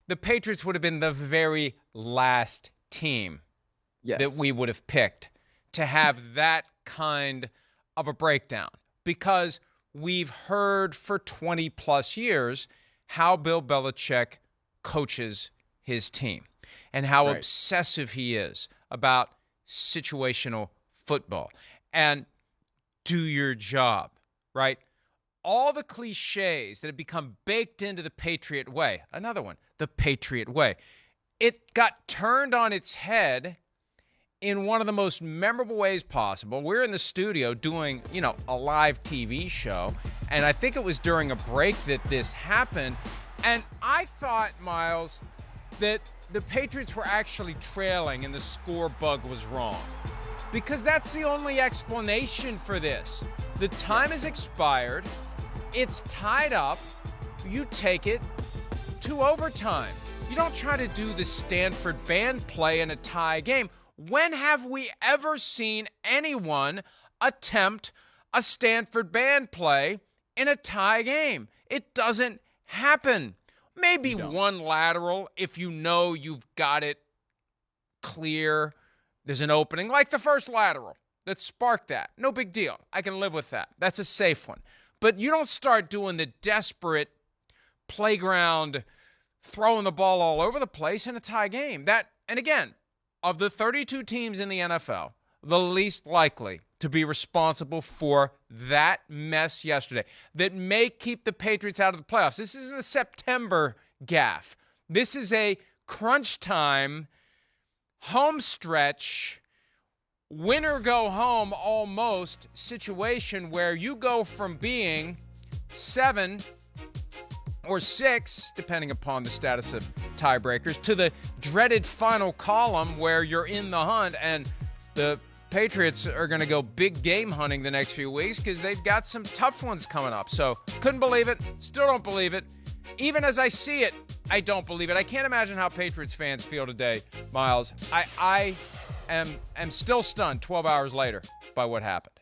the Patriots would have been the very last team Yes. that we would have picked to have that kind of a breakdown, because we've heard for 20 plus years how Bill Belichick coaches his team and how obsessive he is about situational football and do your job, right? All the cliches that have become baked into the Patriot way, another one, the Patriot way, it got turned on its head in one of the most memorable ways possible. We're in the studio doing, a live TV show, and I think it was during a break that this happened, and I thought, Myles, that the Patriots were actually trailing and the score bug was wrong, because that's the only explanation for this. The time has expired. It's tied up. You take it to overtime. You don't try to do the Stanford band play in a tie game. When have we ever seen anyone attempt a Stanford band play in a tie game? It doesn't happen. Maybe one lateral if you know you've got it clear. There's an opening, like the first lateral that sparked that. No big deal. I can live with that. That's a safe one. But you don't start doing the desperate playground, throwing the ball all over the place in a tie game. And again, of the 32 teams in the NFL, the least likely to be responsible for that mess yesterday that may keep the Patriots out of the playoffs. This isn't a September gaffe. This is a crunch time, home stretch, winner go home almost situation where you go from being 7 or 6, depending upon the status of tiebreakers, to the dreaded final column where you're in the hunt, and the Patriots are going to go big game hunting the next few weeks because they've got some tough ones coming up. So couldn't believe it. Still don't believe it. Even as I see it, I don't believe it. I can't imagine how Patriots fans feel today, Myles. I am still stunned 12 hours later by what happened.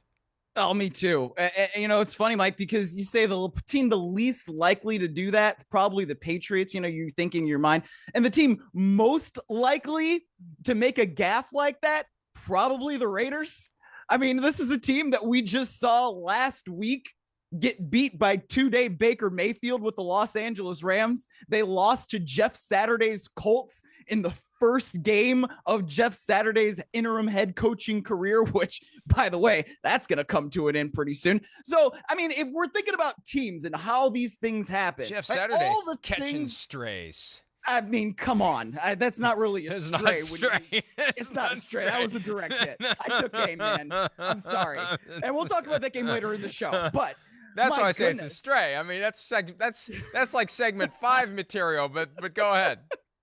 Oh, me too. It's funny, Mike, because you say the team the least likely to do that is probably the Patriots. You think in your mind, and the team most likely to make a gaffe like that, probably the Raiders. I mean, this is a team that we just saw last week get beat by two-day Baker Mayfield with the Los Angeles Rams. They lost to Jeff Saturday's Colts in the first game of Jeff Saturday's interim head coaching career, which, by the way, that's going to come to an end pretty soon. So, I mean, if we're thinking about teams and how these things happen, Jeff Saturday all the catching strays. I mean, come on. That's not really a stray. Not stray. It's not a stray. That was a direct hit. I took aim, man. I'm sorry. And we'll talk about that game later in the show. But that's why I say it's a stray. I mean, that's like segment 5 material, but go ahead.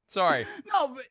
Sorry. No, but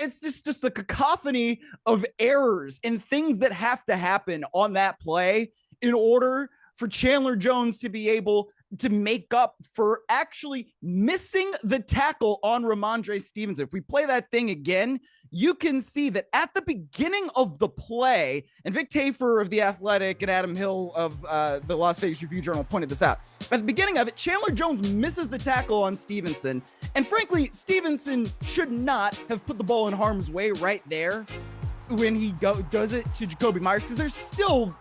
it's just the cacophony of errors and things that have to happen on that play in order for Chandler Jones to be able to make up for actually missing the tackle on Ramondre Stevenson. If we play that thing again, you can see that at the beginning of the play, and Vic Tafer of The Athletic and Adam Hill of the Las Vegas Review-Journal pointed this out. At the beginning of it, Chandler Jones misses the tackle on Stevenson. And frankly, Stevenson should not have put the ball in harm's way right there when he does it to Jacoby Myers, because there's still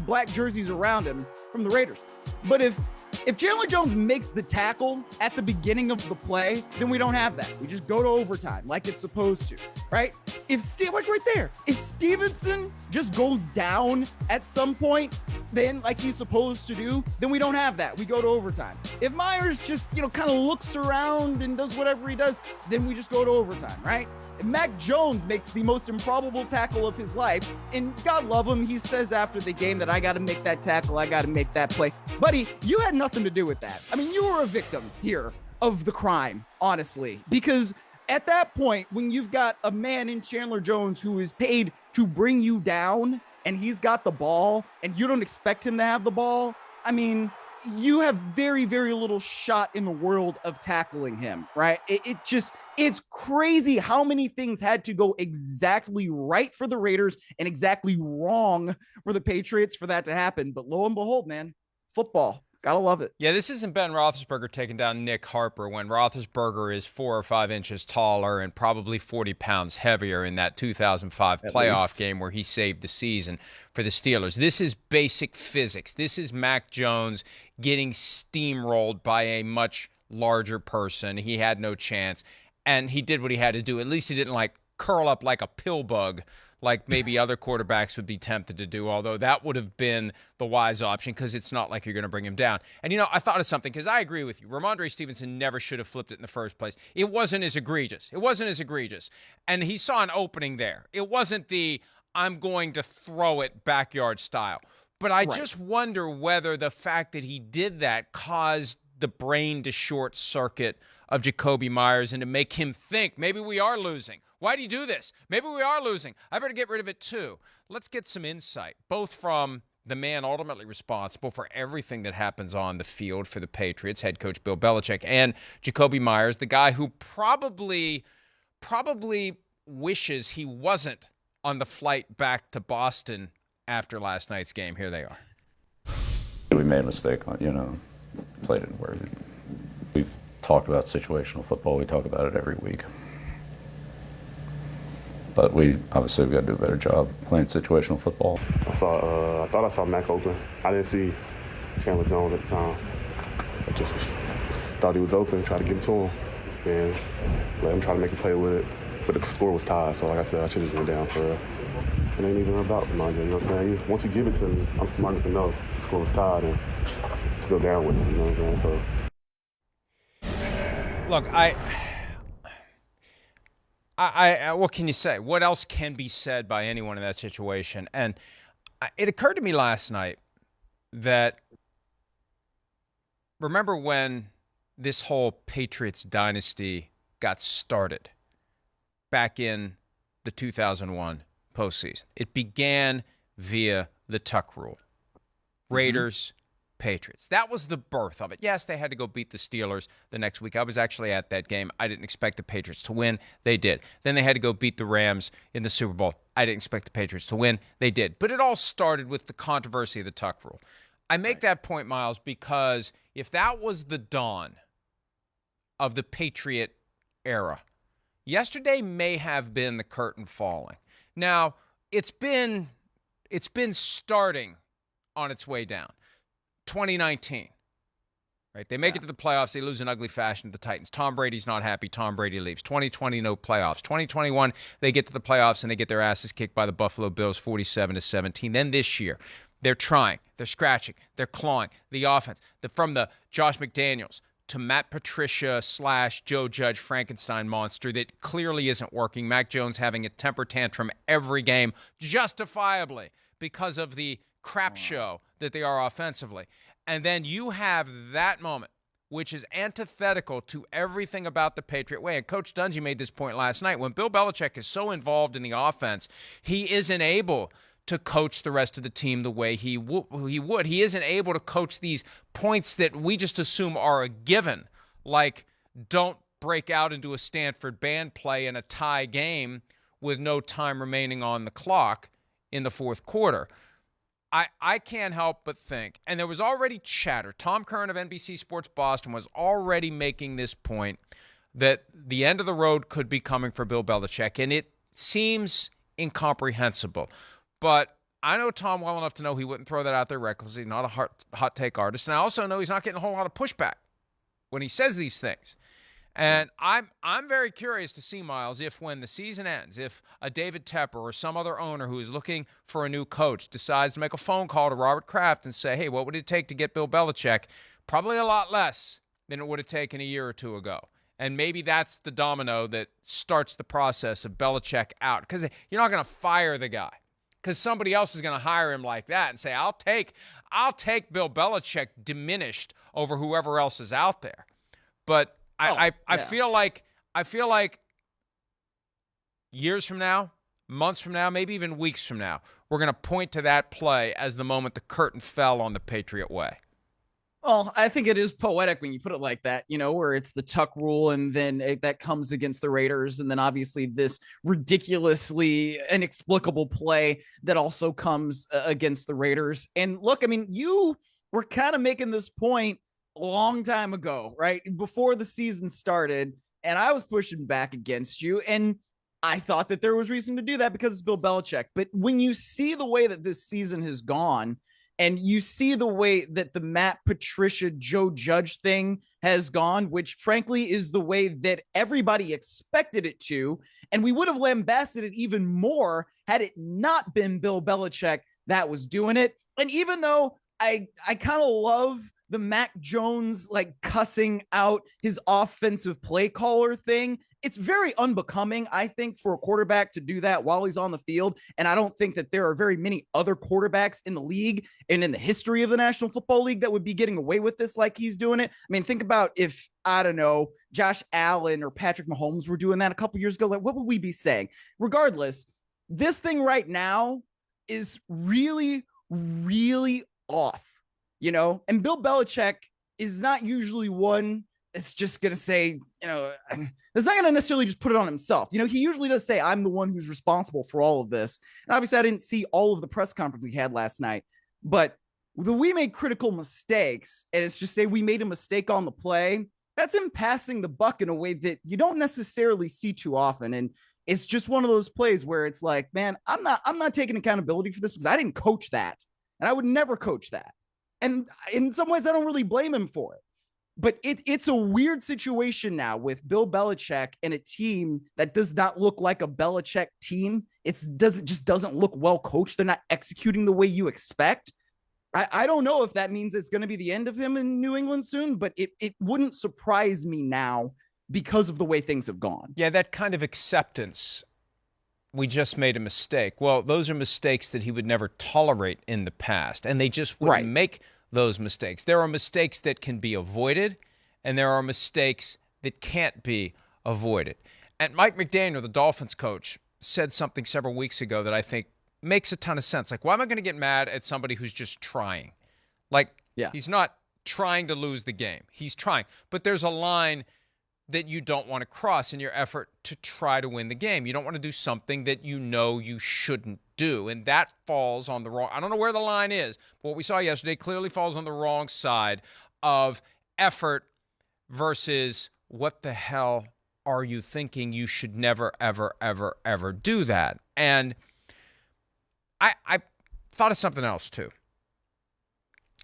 black jerseys around him from the Raiders. But if Chandler Jones makes the tackle at the beginning of the play, then we don't have that. We just go to overtime like it's supposed to, right? Like right there, if Stevenson just goes down at some point, then like he's supposed to do, then we don't have that. We go to overtime. If Myers just, kind of looks around and does whatever he does, then we just go to overtime, right? If Mac Jones makes the most improbable tackle of his life, and God love him, he says after the game that I got to make that tackle, I got to make that play. Buddy, you had nothing to do with that. I mean, you were a victim here of the crime, honestly, because at that point, when you've got a man in Chandler Jones who is paid to bring you down and he's got the ball and you don't expect him to have the ball, I mean, you have very, very little shot in the world of tackling him, right? It's crazy how many things had to go exactly right for the Raiders and exactly wrong for the Patriots for that to happen. But lo and behold, man, football. Gotta love it. Yeah, this isn't Ben Roethlisberger taking down Nick Harper when Roethlisberger is 4 or 5 inches taller and probably 40 pounds heavier in that 2005 At playoff least. game where he saved the season for the Steelers. This is basic physics. This is Mac Jones getting steamrolled by a much larger person. He had no chance, and he did what he had to do. At least he didn't, like, curl up like a pill bug like maybe other quarterbacks would be tempted to do, although that would have been the wise option because it's not like you're going to bring him down. And, I thought of something because I agree with you. Ramondre Stevenson never should have flipped it in the first place. It wasn't as egregious. And he saw an opening there. It wasn't the I'm going to throw it backyard style. But I just wonder whether the fact that he did that caused the brain to short circuit of Jacoby Myers and to make him think maybe we are losing. Why do you do this? Maybe we are losing. I better get rid of it too. Let's get some insight, both from the man ultimately responsible for everything that happens on the field for the Patriots, head coach Bill Belichick, and Jacoby Myers, the guy who probably wishes he wasn't on the flight back to Boston after last night's game. Here they are. We made a mistake on, played it where we've talked about situational football. We talk about it every week. But we've got to do a better job playing situational football. I thought I saw Mac open. I didn't see Chandler Jones at the time. I just thought he was open, tried to get to him, and let him try to make a play with it. But the score was tied, so like I said, I should have just went down for it. It ain't even about Ramondre, you know what I'm saying? Once you give it to me, I'm smart enough to know the score was tied and to go down with it, you know what I'm saying? So. Look, I what can you say? What else can be said by anyone in that situation? And it occurred to me last night that remember when this whole Patriots dynasty got started back in the 2001 postseason? It began via the Tuck rule. Raiders, Patriots. That was the birth of it. Yes, they had to go beat the Steelers the next week. I was actually at that game. I didn't expect the Patriots to win. They did. Then they had to go beat the Rams in the Super Bowl. I didn't expect the Patriots to win. They did. But it all started with the controversy of the Tuck rule. I make that point, Myles, because if that was the dawn of the Patriot era, yesterday may have been the curtain falling. Now, it's been starting on its way down. 2019, right? They make it to the playoffs. They lose in ugly fashion to the Titans. Tom Brady's not happy. Tom Brady leaves. 2020, no playoffs. 2021, they get to the playoffs and they get their asses kicked by the Buffalo Bills 47-17. Then this year, they're trying, they're scratching, they're clawing. The offense, from the Josh McDaniels to Matt Patricia / Joe Judge Frankenstein monster that clearly isn't working. Mac Jones having a temper tantrum every game, justifiably, because of the crap show that they are offensively. And then you have that moment, which is antithetical to everything about the Patriot way. And Coach Dungy made this point last night. When Bill Belichick is so involved in the offense, he isn't able to coach the rest of the team the way he would. He isn't able to coach these points that we just assume are a given, like don't break out into a Stanford band play in a tie game with no time remaining on the clock in the fourth quarter. I can't help but think, and there was already chatter. Tom Curran of NBC Sports Boston was already making this point that the end of the road could be coming for Bill Belichick, and it seems incomprehensible. But I know Tom well enough to know he wouldn't throw that out there recklessly. He's not a hot take artist, and I also know he's not getting a whole lot of pushback when he says these things. And I'm very curious to see, Myles, if when the season ends, if a David Tepper or some other owner who is looking for a new coach decides to make a phone call to Robert Kraft and say, hey, what would it take to get Bill Belichick? Probably a lot less than it would have taken a year or two ago. And maybe that's the domino that starts the process of Belichick out. Because you're not going to fire the guy, because somebody else is going to hire him like that and say, I'll take Bill Belichick diminished over whoever else is out there. But I feel like years from now, months from now, maybe even weeks from now, we're going to point to that play as the moment the curtain fell on the Patriot way. Well, I think it is poetic when you put it like that, where it's the Tuck rule and then that comes against the Raiders. And then obviously this ridiculously inexplicable play that also comes against the Raiders. And look, I mean, you we're kind of making this point a long time ago, right? Before the season started, and I was pushing back against you, and I thought that there was reason to do that because it's Bill Belichick. But when you see the way that this season has gone, and you see the way that the Matt Patricia, Joe Judge thing has gone, which frankly is the way that everybody expected it to, and we would have lambasted it even more had it not been Bill Belichick that was doing it. And even though I kind of love the Mac Jones like cussing out his offensive play caller thing, it's very unbecoming, I think, for a quarterback to do that while he's on the field. And I don't think that there are very many other quarterbacks in the league and in the history of the National Football League that would be getting away with this like he's doing it. I mean, think about if, I don't know, Josh Allen or Patrick Mahomes were doing that a couple years ago. Like, what would we be saying? Regardless, this thing right now is really, really off, you know? And Bill Belichick is not usually one that's just going to say, you know, it's not going to necessarily just put it on himself. You know, he usually does say, I'm the one who's responsible for all of this. And obviously I didn't see all of the press conference he had last night, but we made critical mistakes, and it's just say we made a mistake on the play. That's him passing the buck in a way that you don't necessarily see too often. And it's just one of those plays where it's like, man, I'm not taking accountability for this because I didn't coach that, and I would never coach that. And in some ways, I don't really blame him for it. But it's a weird situation now with Bill Belichick and a team that does not look like a Belichick team. It just doesn't look well coached. They're not executing the way you expect. I don't know if that means it's going to be the end of him in New England soon, but it wouldn't surprise me now because of the way things have gone. Yeah, that kind of acceptance. We just made a mistake. Well, those are mistakes that he would never tolerate in the past, and they just wouldn't make those mistakes. There are mistakes that can be avoided, and there are mistakes that can't be avoided. And Mike McDaniel, the Dolphins coach, said something several weeks ago that I think makes a ton of sense. Like, why am I going to get mad at somebody who's just trying? Like, he's not trying to lose the game. He's trying. But there's a line that you don't want to cross in your effort to try to win the game. You don't want to do something that you know you shouldn't do, and that falls on the wrong. I don't know where the line is, but what we saw yesterday clearly falls on the wrong side of effort versus what the hell are you thinking? You should never, ever, ever, ever do that. And I thought of something else too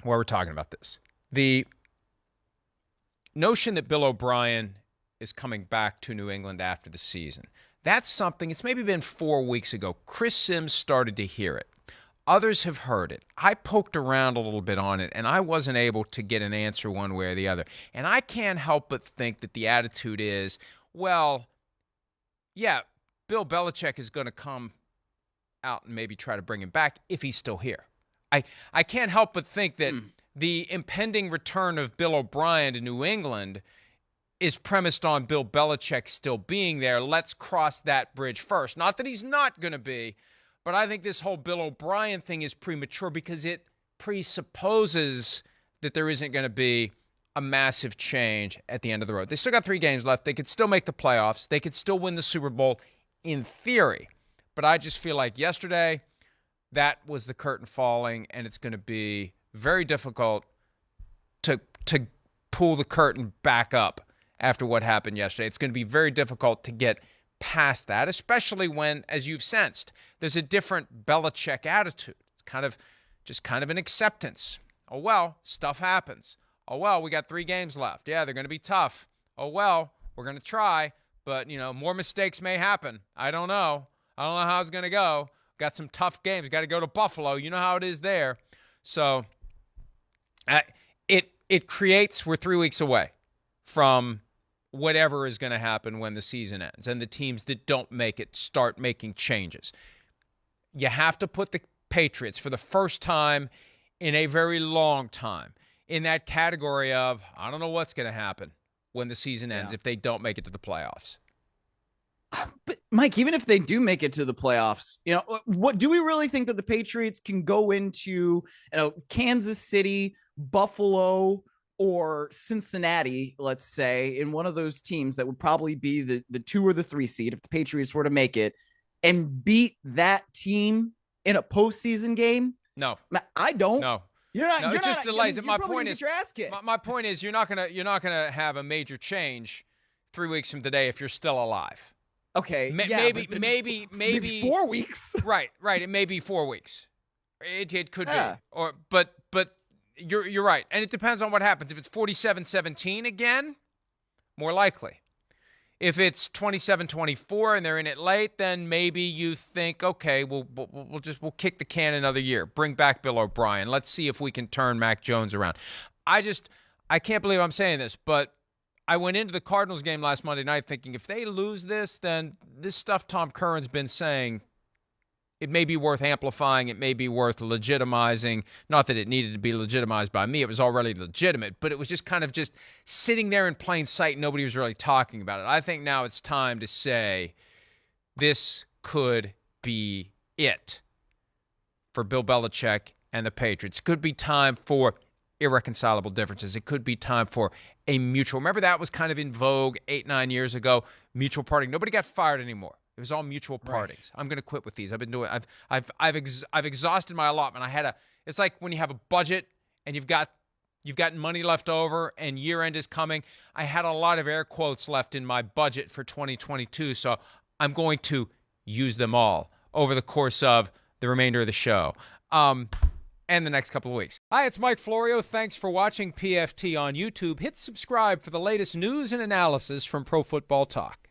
while we're talking about this. The notion that Bill O'Brien is coming back to New England after the season. That's something, it's maybe been 4 weeks ago. Chris Sims started to hear it. Others have heard it. I poked around a little bit on it, and I wasn't able to get an answer one way or the other. And I can't help but think that the attitude is, well, yeah, Bill Belichick is going to come out and maybe try to bring him back if he's still here. I can't help but think that the impending return of Bill O'Brien to New England is premised on Bill Belichick still being there. Let's cross that bridge first. Not that he's not going to be, but I think this whole Bill O'Brien thing is premature because it presupposes that there isn't going to be a massive change at the end of the road. They still got 3 games left. They could still make the playoffs. They could still win the Super Bowl in theory. But I just feel like yesterday, that was the curtain falling, and it's going to be very difficult to pull the curtain back up after what happened yesterday. It's going to be very difficult to get past that, especially when, as you've sensed, there's a different Belichick attitude. It's kind of an acceptance. Oh, well, stuff happens. Oh, well, we got 3 games left. Yeah, they're going to be tough. Oh, well, we're going to try, but, more mistakes may happen. I don't know how it's going to go. Got some tough games. Got to go to Buffalo. You know how it is there. So it creates, we're 3 weeks away from whatever is going to happen when the season ends, and the teams that don't make it start making changes. You have to put the Patriots, for the first time in a very long time, in that category of, I don't know what's going to happen when the season ends if they don't make it to the playoffs. But Mike, even if they do make it to the playoffs, what do we really think that the Patriots can go into, Kansas City, Buffalo, or Cincinnati, let's say, in one of those teams that would probably be the 2 or the 3 seed if the Patriots were to make it, and beat that team in a postseason game? No. I don't. No. You're not. No, you're it just not, delays I it. mean, My you're probably point gonna is, get your ass kicked. my point is, you're not gonna have a major change 3 weeks from today if you're still alive. Okay, Maybe 4 weeks. Right. It may be 4 weeks. It could Yeah. be. But you're right, and it depends on what happens. If it's 47-17 again, more likely. If it's 27-24 and they're in it late, then maybe you think, okay, we'll kick the can another year. Bring back Bill O'Brien. Let's see if we can turn Mac Jones around. I can't believe I'm saying this, but I went into the Cardinals game last Monday night thinking if they lose this, then this stuff Tom Curran's been saying, it may be worth amplifying. It may be worth legitimizing. Not that it needed to be legitimized by me. It was already legitimate, but it was just kind of just sitting there in plain sight. Nobody was really talking about it. I think now it's time to say this could be it for Bill Belichick and the Patriots. It could be time for irreconcilable differences. It could be time for a mutual. Remember that was kind of in vogue 8-9 years ago, mutual parting. Nobody got fired anymore. It was all mutual partings. Right. I'm going to quit with these. I've been doing. I've exhausted my allotment. It's like when you have a budget and you've got money left over and year end is coming. I had a lot of air quotes left in my budget for 2022, so I'm going to use them all over the course of the remainder of the show. And the next couple of weeks. Hi, it's Mike Florio. Thanks for watching PFT on YouTube. Hit subscribe for the latest news and analysis from Pro Football Talk.